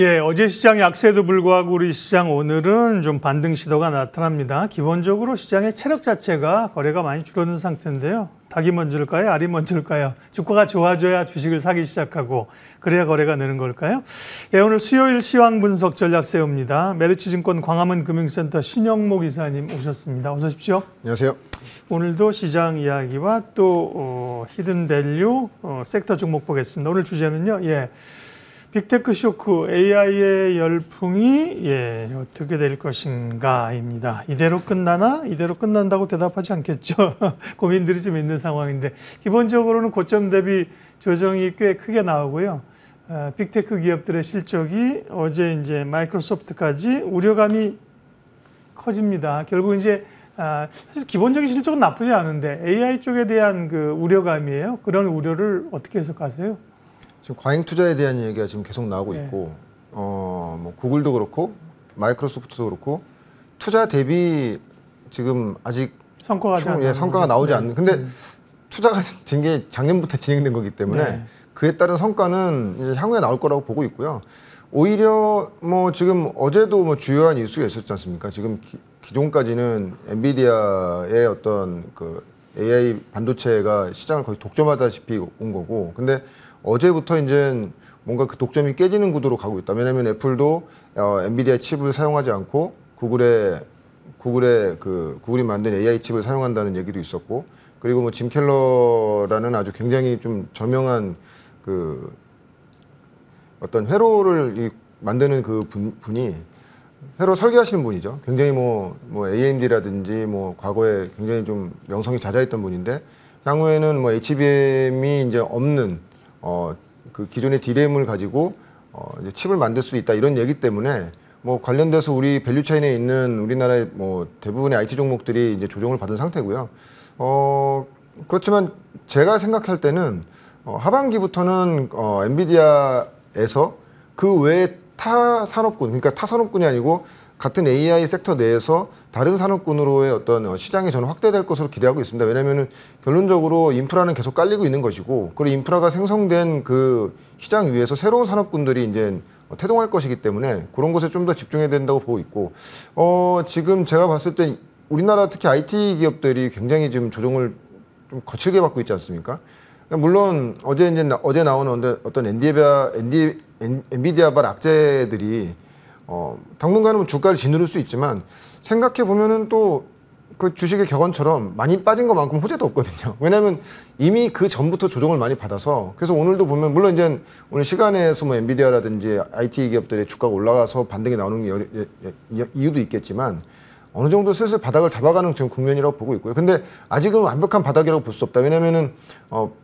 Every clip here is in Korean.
예, 어제 시장 약세에도 불구하고 우리 시장 오늘은 좀 반등 시도가 나타납니다. 기본적으로 시장의 체력 자체가 거래가 많이 줄어든 상태인데요. 닭이 먼저일까요? 알이 먼저일까요? 주가가 좋아져야 주식을 사기 시작하고 그래야 거래가 느는 걸까요? 예, 오늘 수요일 시황 분석 전략 세웁니다. 메리츠증권 광화문 금융센터 신영목 이사님 오셨습니다. 어서 오십시오. 안녕하세요. 오늘도 시장 이야기와 또 히든밸류 섹터 종목 보겠습니다. 오늘 주제는요. 예. 빅테크 쇼크, AI의 열풍이 어떻게 될 것인가입니다. 이대로 끝나나? 이대로 끝난다고 대답하지 않겠죠. 고민들이 좀 있는 상황인데 기본적으로는 고점 대비 조정이 꽤 크게 나오고요. 빅테크 기업들의 실적이 어제 이제 마이크로소프트까지 우려감이 커집니다. 결국 이제 사실 기본적인 실적은 나쁘지 않은데 AI 쪽에 대한 그 우려감이에요. 그런 우려를 어떻게 해석하세요? 지금 과잉 투자에 대한 얘기가 지금 계속 나오고 있고, 뭐 구글도 그렇고 마이크로소프트도 그렇고 투자 대비 지금 아직 성과가 나오지 않는. 근데 투자가 진 게 작년부터 진행된 거기 때문에 그에 따른 성과는 이제 향후에 나올 거라고 보고 있고요. 오히려 뭐 지금 어제도 뭐 주요한 이슈가 있었지 않습니까? 지금 기존까지는 엔비디아의 어떤 그 AI 반도체가 시장을 거의 독점하다시피 온 거고, 근데 어제부터 이제 뭔가 그 독점이 깨지는 구도로 가고 있다. 왜냐하면 애플도 엔비디아 칩을 사용하지 않고 구글이 만든 AI 칩을 사용한다는 얘기도 있었고, 그리고 뭐 짐 켈러라는 아주 굉장히 좀 저명한 그 어떤 회로를 만드는 그 분이 회로 설계하시는 분이죠. 굉장히 뭐 AMD라든지 뭐 과거에 굉장히 좀 명성이 자자했던 분인데, 향후에는 뭐 HBM이 이제 없는 그 기존의 D램을 가지고 이제 칩을 만들 수 있다, 이런 얘기 때문에 뭐 관련돼서 우리 밸류체인에 있는 우리나라의 뭐 대부분의 IT 종목들이 이제 조정을 받은 상태고요. 그렇지만 제가 생각할 때는 하반기부터는 엔비디아에서 그 외에 타 산업군, 그러니까 타 산업군이 아니고 같은 AI 섹터 내에서 다른 산업군으로의 어떤 시장이 저는 확대될 것으로 기대하고 있습니다. 왜냐하면 결론적으로 인프라는 계속 깔리고 있는 것이고, 그리고 인프라가 생성된 그 시장 위에서 새로운 산업군들이 이제 태동할 것이기 때문에 그런 것에 좀 더 집중해야 된다고 보고 있고, 지금 제가 봤을 때 우리나라 특히 IT 기업들이 굉장히 지금 조정을 좀 거칠게 받고 있지 않습니까? 물론 어제 나온 어떤 엔비디아발 악재들이 당분간은 주가를 짓누를 수 있지만, 생각해 보면은 또 그 주식의 격언처럼 많이 빠진 것만큼 호재도 없거든요. 왜냐하면 이미 그 전부터 조정을 많이 받아서, 그래서 오늘도 보면 물론 이제 오늘 시간에서 뭐 엔비디아라든지 IT 기업들의 주가가 올라가서 반등이 나오는 이유도 있겠지만, 어느 정도 슬슬 바닥을 잡아가는 지금 국면이라고 보고 있고요. 근데 아직은 완벽한 바닥이라고 볼 수 없다. 왜냐면은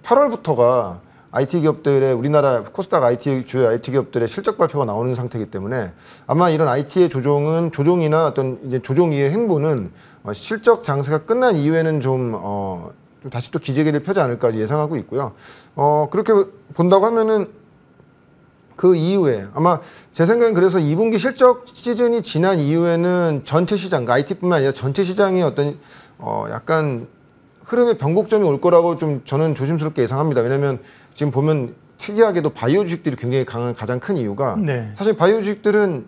8월부터가 IT 기업들의, 우리나라 코스닥 주요 IT 기업들의 실적 발표가 나오는 상태이기 때문에 아마 이런 IT의 조정이나 어떤 이제 조정 이후의 행보는 실적 장세가 끝난 이후에는 좀 다시 또 기재기를 펴지 않을까 예상하고 있고요. 그렇게 본다고 하면은 그 이후에 아마 제 생각엔 그래서 2분기 실적 시즌이 지난 이후에는 전체 시장, 그러니까 IT뿐만 아니라 전체 시장의 어떤 약간 흐름의 변곡점이 올 거라고 좀 저는 조심스럽게 예상합니다. 왜냐하면 지금 보면 특이하게도 바이오 주식들이 굉장히 강한 가장 큰 이유가, 사실 바이오 주식들은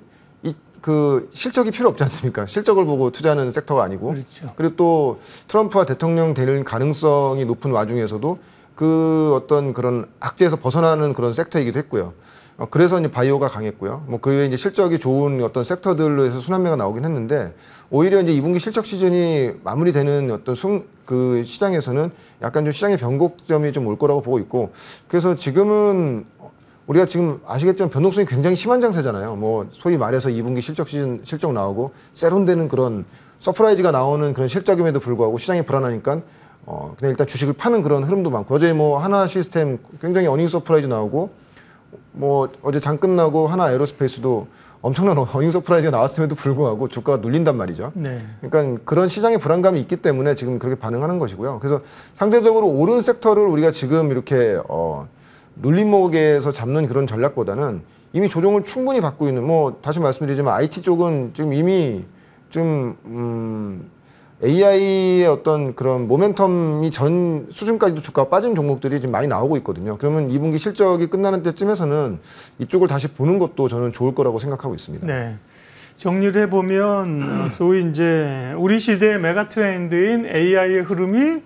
그 실적이 필요 없지 않습니까? 실적을 보고 투자하는 섹터가 아니고, 그렇죠. 그리고 또 트럼프와 대통령 되는 가능성이 높은 와중에서도 그 어떤 그런 악재에서 벗어나는 그런 섹터이기도 했고요. 그래서 이제 바이오가 강했고요. 뭐 그 외에 이제 실적이 좋은 어떤 섹터들로 해서 순환매가 나오긴 했는데, 오히려 이제 2분기 실적 시즌이 마무리되는 어떤 그 시장에서는 약간 좀 시장의 변곡점이 좀 올 거라고 보고 있고, 그래서 지금은 우리가 지금 아시겠지만 변동성이 굉장히 심한 장세잖아요. 뭐 소위 말해서 2분기 실적 나오고 세론되는 그런 서프라이즈가 나오는 그런 실적임에도 불구하고 시장이 불안하니까 그냥 일단 주식을 파는 그런 흐름도 많고, 어제 뭐 하나 시스템 굉장히 어닝 서프라이즈 나오고, 뭐 어제 장 끝나고 하나 에어로스페이스도 엄청난 어닝 서프라이즈가 나왔음에도 불구하고 주가가 눌린단 말이죠. 그러니까 그런 시장의 불안감이 있기 때문에 지금 그렇게 반응하는 것이고요. 그래서 상대적으로 오른 섹터를 우리가 지금 이렇게 눌림목에서 잡는 그런 전략보다는 이미 조정을 충분히 받고 있는, 뭐 다시 말씀드리지만 IT 쪽은 지금 이미 좀 AI의 어떤 그런 모멘텀이 전 수준까지도 주가가 빠진 종목들이 지금 많이 나오고 있거든요. 그러면 2분기 실적이 끝나는 때쯤에서는 이쪽을 다시 보는 것도 저는 좋을 거라고 생각하고 있습니다. 네. 정리를 해보면 소위 이제 우리 시대의 메가 트렌드인 AI의 흐름이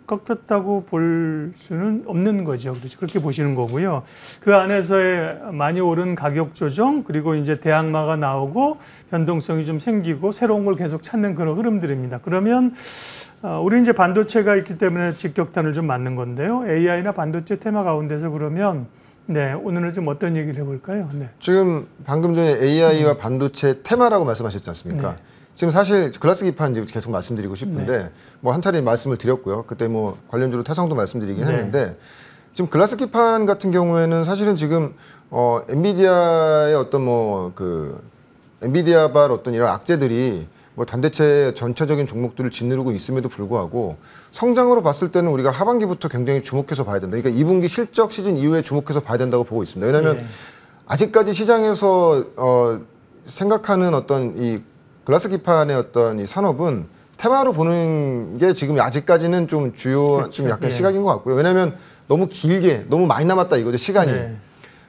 꺾였다고 볼 수는 없는 거죠. 그렇죠. 그렇게 보시는 거고요. 그 안에서의 많이 오른 가격 조정, 그리고 이제 대항마가 나오고 변동성이 좀 생기고 새로운 걸 계속 찾는 그런 흐름들입니다. 그러면 우리 이제 반도체가 있기 때문에 직격탄을 좀 맞는 건데요. AI나 반도체 테마 가운데서 그러면 네, 오늘은 좀 어떤 얘기를 해볼까요? 네. 지금 방금 전에 AI와 반도체 테마라고 말씀하셨지 않습니까? 네. 지금 사실 글라스 기판 계속 말씀드리고 싶은데 네. 뭐 한 차례 말씀을 드렸고요. 그때 뭐 관련주로 태성도 말씀드리긴 네. 했는데 지금 글라스 기판 같은 경우에는 사실은 지금 엔비디아의 어떤 뭐 그 엔비디아발 어떤 이런 악재들이 뭐 단대체 전체적인 종목들을 짓누르고 있음에도 불구하고 성장으로 봤을 때는 우리가 하반기부터 굉장히 주목해서 봐야 된다. 그러니까 2분기 실적 시즌 이후에 주목해서 봐야 된다고 보고 있습니다. 왜냐하면 네. 아직까지 시장에서 생각하는 어떤 이 글라스 기판의 어떤 이 산업은 테마로 보는 게 지금 아직까지는 좀 주요 그렇죠. 좀 약간 예. 시각인 것 같고요. 왜냐하면 너무 길게 너무 많이 남았다 이거죠 시간이. 네.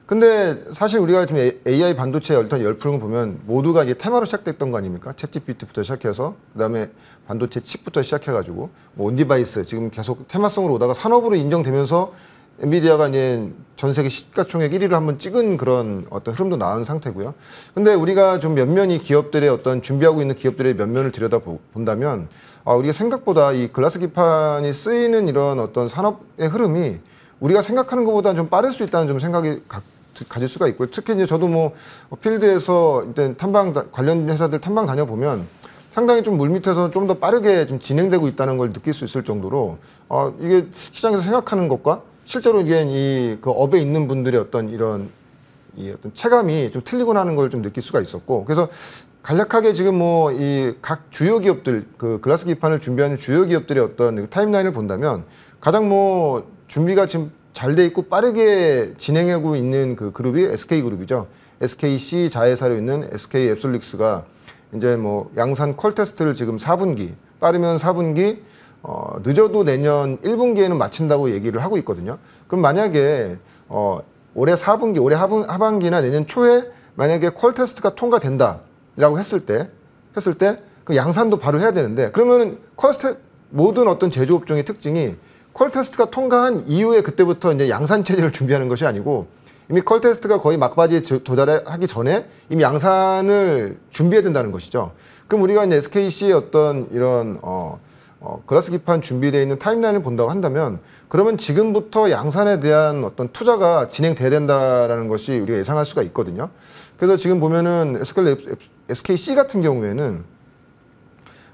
근데 사실 우리가 지금 AI 반도체 어떤 열풍을 보면 모두가 이제 테마로 시작됐던 거 아닙니까? 챗GPT부터 시작해서 그다음에 반도체 칩부터 시작해가지고 뭐 온디바이스 지금 계속 테마성으로 오다가 산업으로 인정되면서 엔비디아가 이제 전 세계 시가총액 1위를 한번 찍은 그런 어떤 흐름도 나온 상태고요. 근데 우리가 좀 면면이 기업들의 어떤 준비하고 있는 기업들의 면면을 들여다 본다면 우리가 생각보다 이 글라스 기판이 쓰이는 이런 어떤 산업의 흐름이 우리가 생각하는 것보다 좀 빠를 수 있다는 좀 생각이 가질 수가 있고요. 특히 이제 저도 뭐 필드에서 일단 탐방 관련 회사들 탐방 다녀보면 상당히 좀 물밑에서 좀 더 빠르게 좀 진행되고 있다는 걸 느낄 수 있을 정도로 이게 시장에서 생각하는 것과 실제로 이게 이 그 업에 있는 분들의 어떤 이런 이 어떤 체감이 좀 틀리구나 하는 걸 좀 느낄 수가 있었고 그래서 간략하게 지금 뭐 이 각 주요 기업들 그 글라스 기판을 준비하는 주요 기업들의 어떤 타임라인을 본다면 가장 뭐 준비가 지금 잘 돼 있고 빠르게 진행하고 있는 그 그룹이 SK 그룹이죠. SKC 자회사로 있는 SK 앱솔릭스가 이제 뭐 양산 퀄 테스트를 지금 4분기 빠르면 4분기 늦어도 내년 1분기에는 마친다고 얘기를 하고 있거든요. 그럼 만약에 올해 4분기, 올해 하반기나 내년 초에 만약에 퀄 테스트가 통과된다라고 했을 때 그 양산도 바로 해야 되는데 그러면은 모든 어떤 제조업종의 특징이 퀄 테스트가 통과한 이후에 그때부터 이제 양산 체제를 준비하는 것이 아니고 이미 퀄 테스트가 거의 막바지에 도달하기 전에 이미 양산을 준비해야 된다는 것이죠. 그럼 우리가 이제 SKC의 어떤 이런 글라스 기판 준비되어 있는 타임라인을 본다고 한다면 그러면 지금부터 양산에 대한 어떤 투자가 진행돼야 된다라는 것이 우리가 예상할 수가 있거든요. 그래서 지금 보면은 SKC 같은 경우에는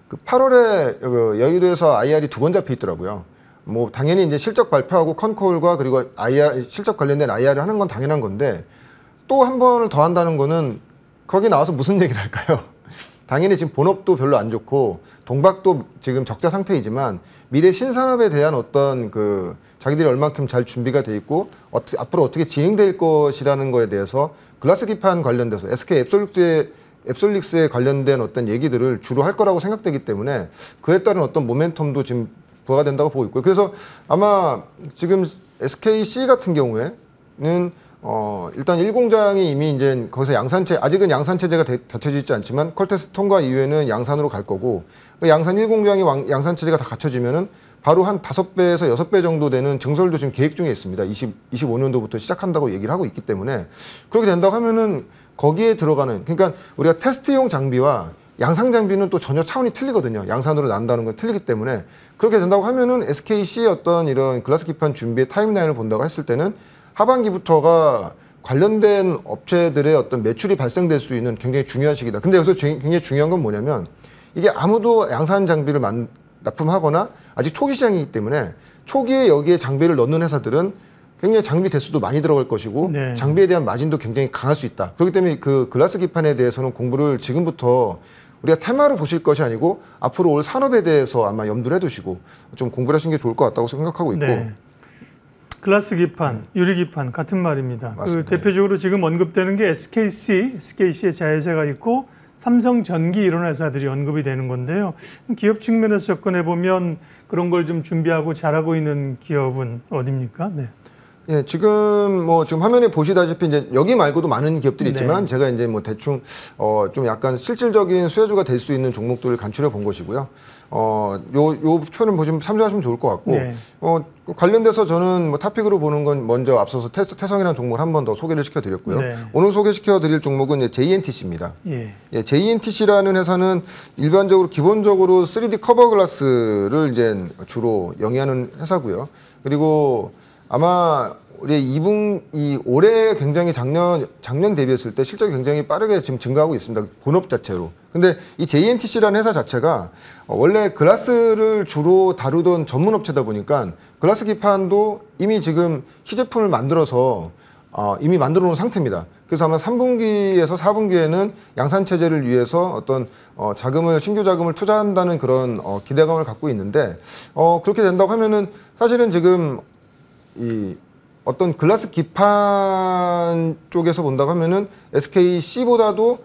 그 8월에 여의도에서 IR이 2번 잡혀 있더라고요. 뭐 당연히 이제 실적 발표하고 컨콜과 그리고 실적 관련된 IR을 하는 건 당연한 건데 또 한 번을 더 한다는 거는 거기 나와서 무슨 얘기를 할까요? 당연히 지금 본업도 별로 안 좋고 동박도 지금 적자 상태이지만 미래 신산업에 대한 어떤 그 자기들이 얼만큼 잘 준비가 돼 있고 앞으로 어떻게 진행될 것이라는 거에 대해서 글라스 기판 관련돼서 SK 앱솔릭스에 관련된 어떤 얘기들을 주로 할 거라고 생각되기 때문에 그에 따른 어떤 모멘텀도 지금 부과가 된다고 보고 있고요. 그래서 아마 지금 SKC 같은 경우에는 일단 1공장이 이미 이제 거기서 아직은 양산체제가 갖춰져 있지 않지만 퀄테스트 통과 이후에는 양산으로 갈 거고 그 양산 1공장이 양산체제가 다 갖춰지면은 바로 한 5배에서 6배 정도 되는 증설도 지금 계획 중에 있습니다. 25년도부터 시작한다고 얘기를 하고 있기 때문에 그렇게 된다고 하면은 거기에 들어가는 그러니까 우리가 테스트용 장비와 양산 장비는 또 전혀 차원이 틀리거든요. 양산으로 난다는 건 틀리기 때문에 그렇게 된다고 하면은 SKC의 어떤 이런 글라스 기판 준비의 타임라인을 본다고 했을 때는 하반기부터가 관련된 업체들의 어떤 매출이 발생될 수 있는 굉장히 중요한 시기다. 근데 여기서 굉장히 중요한 건 뭐냐면 이게 아무도 양산 장비를 납품하거나 아직 초기 시장이기 때문에 초기에 여기에 장비를 넣는 회사들은 굉장히 장비 대수도 많이 들어갈 것이고 네. 장비에 대한 마진도 굉장히 강할 수 있다. 그렇기 때문에 그 글라스 기판에 대해서는 공부를 지금부터 우리가 테마로 보실 것이 아니고 앞으로 올 산업에 대해서 아마 염두를 해두시고 좀 공부를 하시는 게 좋을 것 같다고 생각하고 있고 네. 글라스 기판, 유리 기판 같은 말입니다. 그 맞습니다. 대표적으로 지금 언급되는 게 SKC의 자회사가 있고 삼성전기 이런 회사들이 언급이 되는 건데요. 기업 측면에서 접근해 보면 그런 걸 좀 준비하고 잘하고 있는 기업은 어디입니까? 네. 예, 지금 지금 화면에 보시다시피 이제 여기 말고도 많은 기업들이 있지만 제가 이제 대충 좀 약간 실질적인 수혜주가 될 수 있는 종목들을 간추려 본 것이고요. 요 표를 보시면 참조하시면 좋을 것 같고 관련돼서 저는 탑픽으로 보는 건 먼저 앞서서 태성이라는 종목을 한 번 더 소개를 시켜드렸고요. 오늘 소개시켜드릴 종목은 이제 JNTC입니다. 예, JNTC라는 회사는 일반적으로 기본적으로 3D 커버 글라스를 이제 주로 영위하는 회사고요. 그리고 아마 우리 올해 굉장히 작년 대비했을 때 실적이 굉장히 빠르게 지금 증가하고 있습니다. 본업 자체로. 근데 이 JNTC라는 회사 자체가 원래 글라스를 주로 다루던 전문 업체다 보니까 글라스 기판도 이미 지금 시제품을 만들어서 이미 만들어 놓은 상태입니다. 그래서 아마 3분기에서 4분기에는 양산 체제를 위해서 어떤 신규 자금을 투자한다는 그런 기대감을 갖고 있는데 그렇게 된다고 하면은 사실은 지금 이 어떤 글라스 기판 쪽에서 본다고 하면은 SKC보다도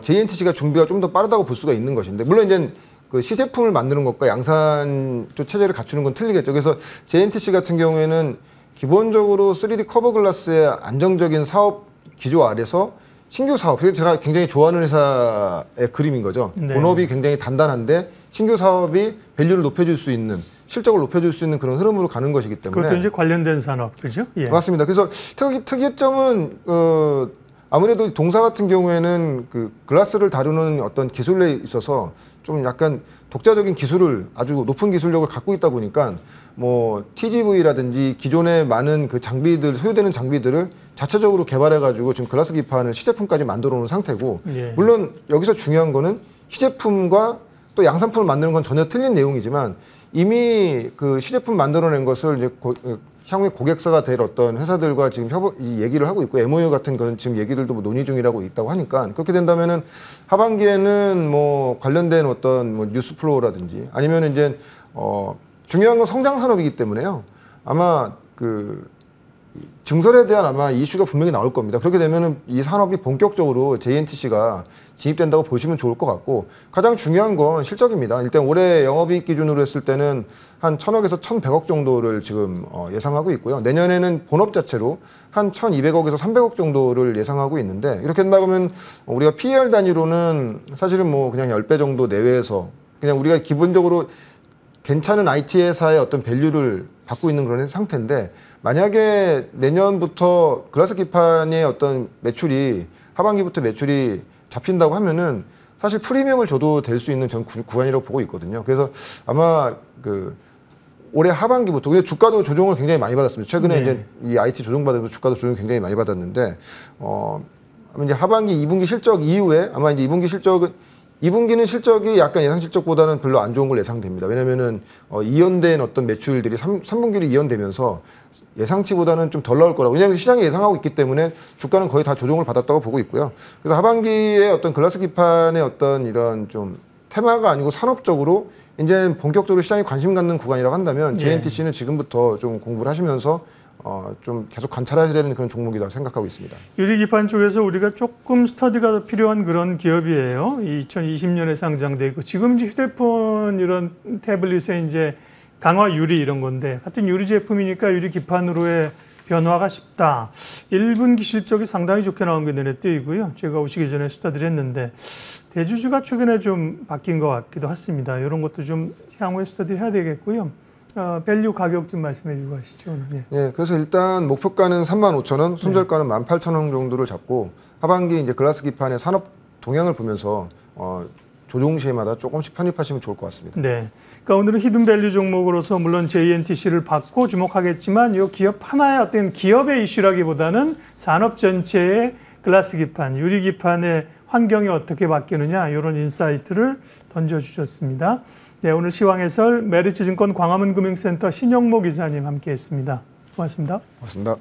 JNTC가 준비가 좀 더 빠르다고 볼 수가 있는 것인데 물론 이제 그 시제품을 만드는 것과 양산 쪽 체제를 갖추는 건 틀리겠죠. 그래서 JNTC 같은 경우에는 기본적으로 3D 커버 글라스의 안정적인 사업 기조 아래서 신규 사업, 그래서 제가 굉장히 좋아하는 회사의 그림인 거죠. 본업이 굉장히 단단한데 신규 사업이 밸류를 높여줄 수 있는 실적을 높여줄 수 있는 그런 흐름으로 가는 것이기 때문에 그것도 이제 관련된 산업, 그죠? 예. 맞습니다. 그래서 특이점은 아무래도 동사 같은 경우에는 그 글라스를 다루는 어떤 기술에 있어서 좀 약간 독자적인 기술을 아주 높은 기술력을 갖고 있다 보니까 TGV라든지 기존의 많은 그 장비들 소요되는 장비들을 자체적으로 개발해가지고 지금 글라스 기판을 시제품까지 만들어 놓은 상태고 물론 여기서 중요한 거는 시제품과 또 양산품을 만드는 건 전혀 틀린 내용이지만 이미 그 시제품 만들어낸 것을 이제 향후에 고객사가 될 어떤 회사들과 지금 이 얘기를 하고 있고 MOU 같은 건 지금 얘기들도 논의 중이라고 있다고 하니까 그렇게 된다면은 하반기에는 관련된 어떤 뉴스 플로우라든지 아니면 이제 중요한 건 성장 산업이기 때문에요. 아마 그 증설에 대한 아마 이슈가 분명히 나올 겁니다. 그렇게 되면은 이 산업이 본격적으로 JNTC가 진입된다고 보시면 좋을 것 같고 가장 중요한 건 실적입니다. 일단 올해 영업이익 기준으로 했을 때는 한 1,000억에서 1,100억 정도를 지금 예상하고 있고요. 내년에는 본업 자체로 한 1,200억에서 300억 정도를 예상하고 있는데 이렇게 된다고 하면 우리가 PER 단위로는 사실은 그냥 10배 정도 내외에서 그냥 우리가 기본적으로 괜찮은 IT 회사의 어떤 밸류를 받고 있는 그런 상태인데 만약에 내년부터 글라스 기판의 어떤 매출이 하반기부터 매출이 잡힌다고 하면은 사실 프리미엄을 줘도 될 수 있는 전 구간이라고 보고 있거든요. 그래서 아마 그 올해 하반기부터 근데 주가도 조정을 굉장히 많이 받았습니다. 최근에 이제 이 IT 조정받으면서 주가도 조정 굉장히 많이 받았는데 아마 이제 하반기 2분기 실적 이후에 아마 이제 2분기는 실적이 약간 예상 실적보다는 별로 안 좋은 걸 예상됩니다. 왜냐면은 이연된 어떤 매출들이 3분기로 이연되면서 예상치보다는 좀 덜 나올 거라고. 왜냐하면 시장이 예상하고 있기 때문에 주가는 거의 다 조정을 받았다고 보고 있고요. 그래서 하반기에 어떤 글라스 기판의 어떤 이런 좀 테마가 아니고 산업적으로 이제 본격적으로 시장이 관심 갖는 구간이라고 한다면 JNTC는 지금부터 좀 공부를 하시면서 좀 계속 관찰해야 되는 그런 종목이라고 생각하고 있습니다. 유리기판 쪽에서 우리가 조금 스터디가 필요한 그런 기업이에요. 2020년에 상장되고 지금 이제 휴대폰 이런 태블릿에 이제 강화 유리 이런 건데 같은 유리 제품이니까 유리기판으로의 변화가 쉽다. 1분기 실적이 상당히 좋게 나온 게 눈에 띄고요. 제가 오시기 전에 스터디를 했는데 대주주가 최근에 좀 바뀐 것 같기도 했습니다. 이런 것도 좀 향후에 스터디를 해야 되겠고요. 밸류 가격 좀 말씀해 주고 가시죠. 네, 그래서 일단 목표가는 35,000원, 손절가는 18,000원 정도를 잡고 하반기 이제 글라스 기판의 산업 동향을 보면서 조정 시에마다 조금씩 편입하시면 좋을 것 같습니다. 네, 그러니까 오늘은 히든 밸류 종목으로서 물론 JNTC를 받고 주목하겠지만 이 기업 하나의 어떤 기업의 이슈라기보다는 산업 전체의 글라스 기판, 유리 기판의 환경이 어떻게 바뀌느냐 이런 인사이트를 던져주셨습니다. 네, 오늘 시황해설 메리츠증권 광화문금융센터 신영목 이사님 함께했습니다. 고맙습니다. 고맙습니다.